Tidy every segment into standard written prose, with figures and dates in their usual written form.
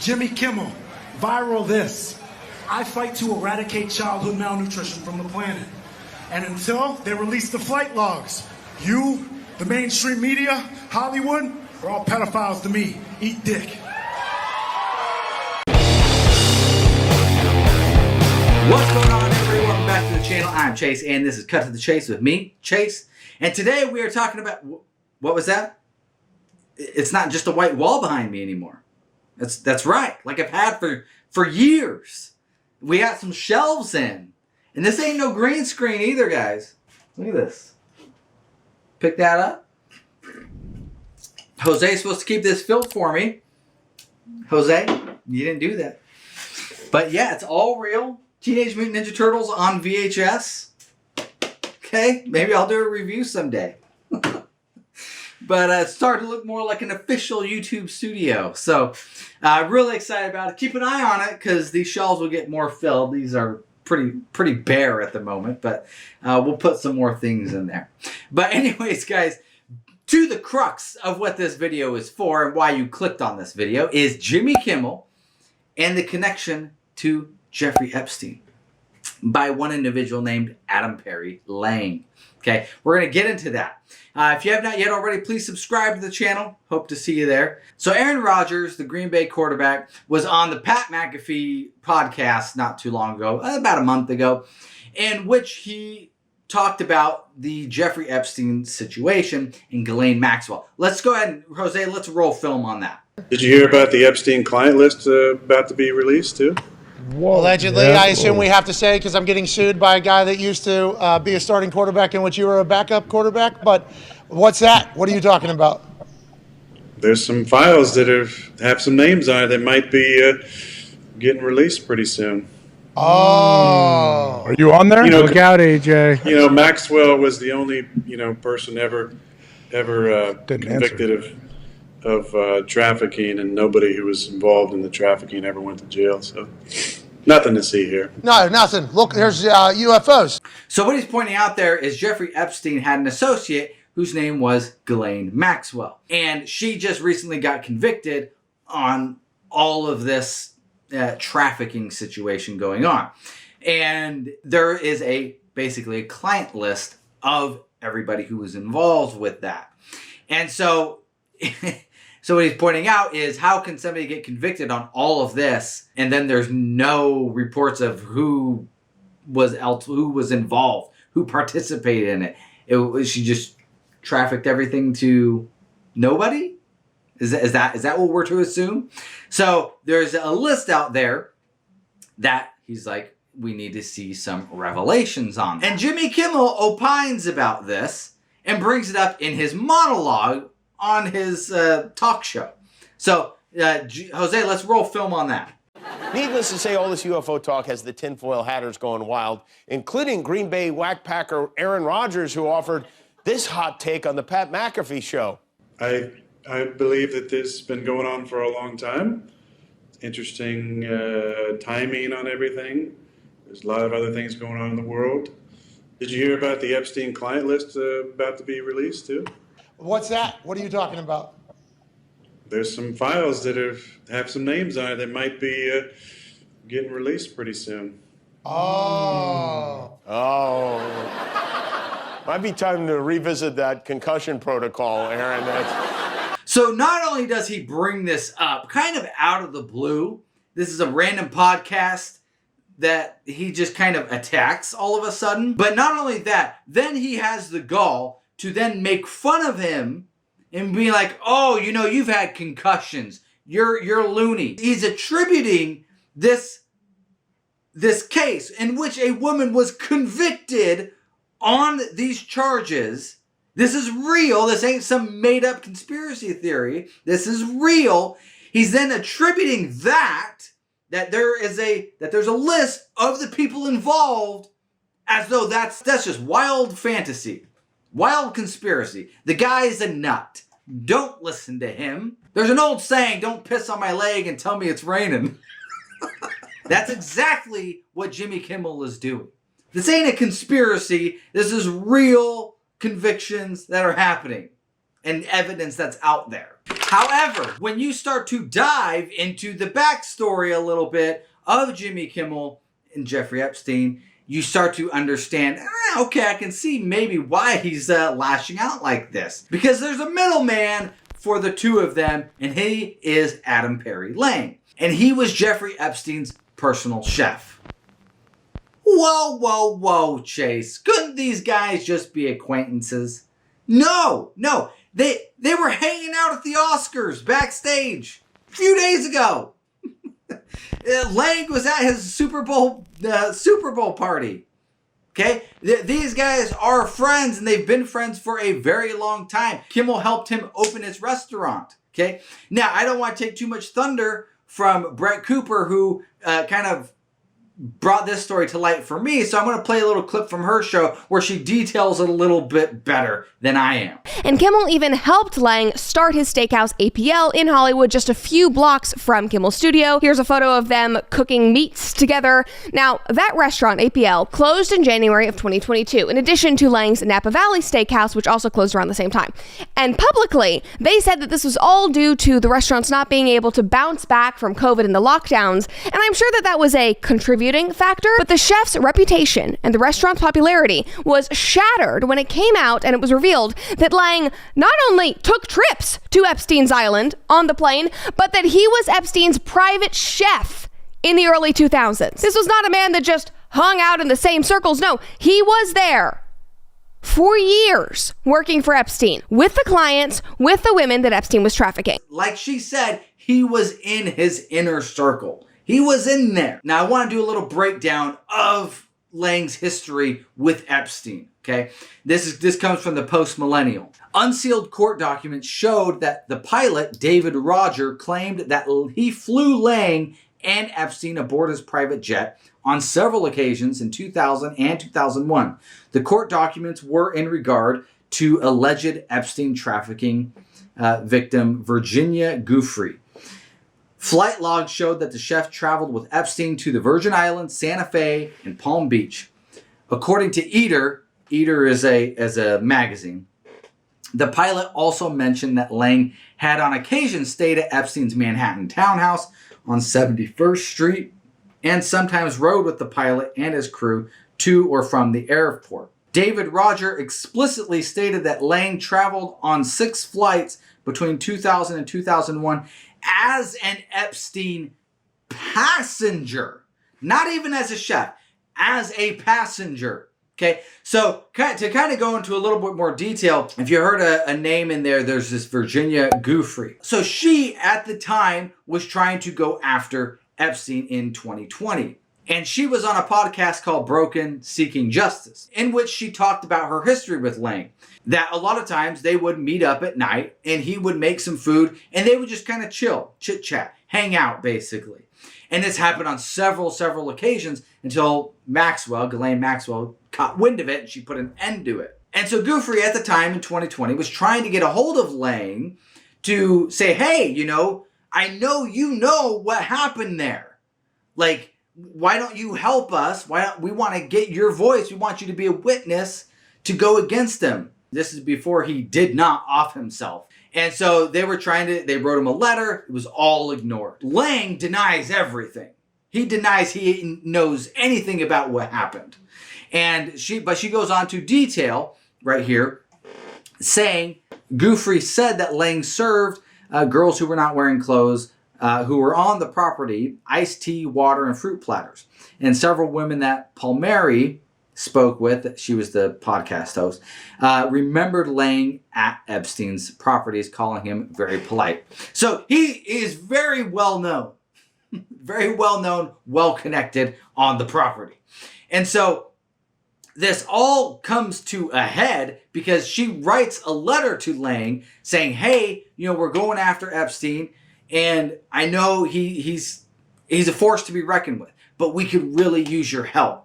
Jimmy Kimmel, viral this. I fight to eradicate childhood malnutrition from the planet. And until they release the flight logs, you, the mainstream media, Hollywood, are all pedophiles to me. Eat dick. What's going on, everybody? Welcome back to the channel. I'm Chase, and this is Cut to the Chase with me, Chase. And today we are talking about... What was that? It's not just a white wall behind me anymore. That's right. Like I've had for years. We got some shelves in. And this ain't no green screen either, guys. Look at this. Pick that up. Jose's supposed to keep this filled for me. Jose, you didn't do that. But yeah, it's all real. Teenage Mutant Ninja Turtles on VHS. Okay, maybe I'll do a review someday. But it's starting to look more like an official YouTube studio. So, really excited about it. Keep an eye on it because these shelves will get more filled. These are pretty bare at the moment, but we'll put some more things in there. But anyways, guys, to the crux of what this video is for and why you clicked on this video is Jimmy Kimmel and the connection to Jeffrey Epstein by one individual named Adam Parry Lang. Okay, we're going to get into that. If you have not yet already, please subscribe to the channel. Hope to see you there. So Aaron Rodgers, the Green Bay quarterback, was on the Pat McAfee podcast not too long ago, about a month ago, in which he talked about the Jeffrey Epstein situation and Ghislaine Maxwell. Let's go ahead and, Jose, let's roll film on that. Did you hear about the Epstein client list about to be released too? Whoa, allegedly, yeah. I assume we have to say, because I'm getting sued by a guy that used to be a starting quarterback in which you were a backup quarterback. But what's that? What are you talking about? There's some files that have some names on it that might be getting released pretty soon. Oh. Are you on there? Look out, AJ. You know, Maxwell was the only, person ever convicted of trafficking, and nobody who was involved in the trafficking ever went to jail. So nothing to see here. No, nothing. Look, there's UFOs. So what he's pointing out there is Jeffrey Epstein had an associate whose name was Ghislaine Maxwell. And she just recently got convicted on all of this trafficking situation going on. And there is basically a client list of everybody who was involved with that. And so... So what he's pointing out is, how can somebody get convicted on all of this and then there's no reports of who was involved, who participated in it? She just trafficked everything to nobody? Is that what we're to assume? So there's a list out there that he's like, we need to see some revelations on that. And Jimmy Kimmel opines about this and brings it up in his monologue on his talk show. So, Jose, let's roll film on that. Needless to say, all this UFO talk has the tinfoil hatters going wild, including Green Bay whackpacker Aaron Rodgers, who offered this hot take on the Pat McAfee show. I believe that this has been going on for a long time. Interesting timing on everything. There's a lot of other things going on in the world. Did you hear about the Epstein client list about to be released too? What's that? What are you talking about? There's some files that have some names on it that might be getting released pretty soon. Oh. Might be time to revisit that concussion protocol, Aaron. So not only does he bring this up kind of out of the blue, this is a random podcast that he just kind of attacks all of a sudden. But not only that, then he has the gall to then make fun of him and be like, oh, you've had concussions. You're loony. He's attributing this case in which a woman was convicted on these charges. This is real. This ain't some made up conspiracy theory. This is real. He's then attributing that there's a list of the people involved as though that's just wild fantasy. Wild conspiracy. The guy is a nut. Don't listen to him. There's an old saying, don't piss on my leg and tell me it's raining. That's exactly what Jimmy Kimmel is doing. This ain't a conspiracy. This is real convictions that are happening and evidence that's out there. However, when you start to dive into the backstory a little bit of Jimmy Kimmel and Jeffrey Epstein, you start to understand, okay, I can see maybe why he's lashing out like this. Because there's a middleman for the two of them, and he is Adam Parry Lang. And he was Jeffrey Epstein's personal chef. Whoa, whoa, whoa, Chase. Couldn't these guys just be acquaintances? No. They were hanging out at the Oscars backstage a few days ago. Lang was at his Super Bowl party. Okay? These guys are friends, and they've been friends for a very long time. Kimmel helped him open his restaurant. Okay? Now, I don't want to take too much thunder from Brett Cooper, who kind of brought this story to light for me, so I'm going to play a little clip from her show where she details it a little bit better than I am. And Kimmel even helped Lang start his steakhouse APL in Hollywood, just a few blocks from Kimmel's studio. Here's a photo of them cooking meats together. Now, that restaurant, APL, closed in January of 2022, in addition to Lang's Napa Valley Steakhouse, which also closed around the same time. And publicly, they said that this was all due to the restaurants not being able to bounce back from COVID and the lockdowns, and I'm sure that was a contributing factor, but the chef's reputation and the restaurant's popularity was shattered when it came out and it was revealed that Lang not only took trips to Epstein's Island on the plane, but that he was Epstein's private chef in the early 2000s. This was not a man that just hung out in the same circles. No, he was there for years working for Epstein, with the clients, with the women that Epstein was trafficking. Like she said, he was in his inner circle. He was in there. Now, I want to do a little breakdown of Lang's history with Epstein, okay? This comes from the Post-Millennial. Unsealed court documents showed that the pilot, David Rodgers, claimed that he flew Lang and Epstein aboard his private jet on several occasions in 2000 and 2001. The court documents were in regard to alleged Epstein trafficking victim Virginia Giuffre. Flight logs showed that the chef traveled with Epstein to the Virgin Islands, Santa Fe, and Palm Beach. According to Eater is a magazine, the pilot also mentioned that Lang had on occasion stayed at Epstein's Manhattan townhouse on 71st Street and sometimes rode with the pilot and his crew to or from the airport. David Rodgers explicitly stated that Lang traveled on 6 flights between 2000 and 2001 as an Epstein passenger, not even as a chef, as a passenger. Okay, so to kind of go into a little bit more detail, if you heard a name in there, there's this Virginia Giuffre. So she, at the time, was trying to go after Epstein in 2020. And she was on a podcast called Broken Seeking Justice, in which she talked about her history with Lang. That a lot of times they would meet up at night and he would make some food and they would just kind of chill, chit chat, hang out basically. And this happened on several occasions until Ghislaine Maxwell caught wind of it and she put an end to it. And so Giuffre at the time in 2020 was trying to get a hold of Lang to say, hey, I know you know what happened there. Like, why don't you help us? We want to get your voice. We want you to be a witness to go against him. This is before he did not off himself. And so they wrote him a letter. It was all ignored. Lang denies everything. He denies he knows anything about what happened. But she goes on to detail right here, saying Giuffre said that Lang served girls who were not wearing clothes, who were on the property, iced tea, water, and fruit platters. And several women that Palmieri spoke with, she was the podcast host, remembered Lang at Epstein's properties, calling him very polite. So he is very well known, well connected on the property. And so this all comes to a head because she writes a letter to Lang saying, hey, we're going after Epstein. And I know he's a force to be reckoned with, but we could really use your help.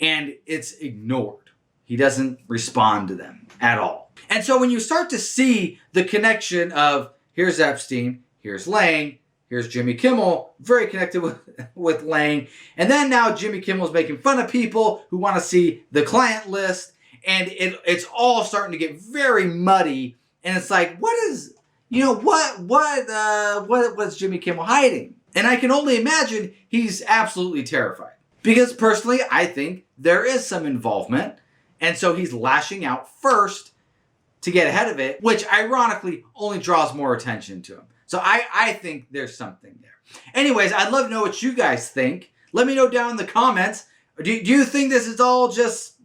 And it's ignored. He doesn't respond to them at all. And so when you start to see the connection of here's Epstein, here's Lang, here's Jimmy Kimmel, very connected with Lang. And then now Jimmy Kimmel's making fun of people who want to see the client list. And it's all starting to get very muddy. And it's like, what is... you know, what's Jimmy Kimmel hiding? And I can only imagine he's absolutely terrified. Because personally, I think there is some involvement. And so he's lashing out first to get ahead of it, which ironically only draws more attention to him. So I think there's something there. Anyways, I'd love to know what you guys think. Let me know down in the comments. Do you think this is all just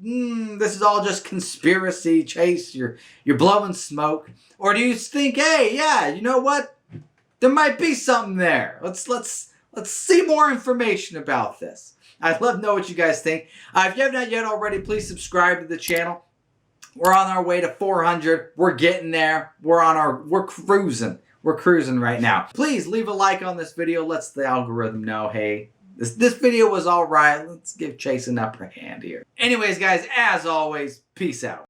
conspiracy, Chase? You're blowing smoke, or do you think, hey, yeah, you know what? There might be something there. Let's see more information about this. I'd love to know what you guys think. If you have not yet already, please subscribe to the channel. We're on our way to 400. We're getting there. We're cruising. We're cruising right now. Please leave a like on this video. Let's the algorithm know, hey, this video was all right. Let's give Chase an upper hand here. Anyways, guys, as always, peace out.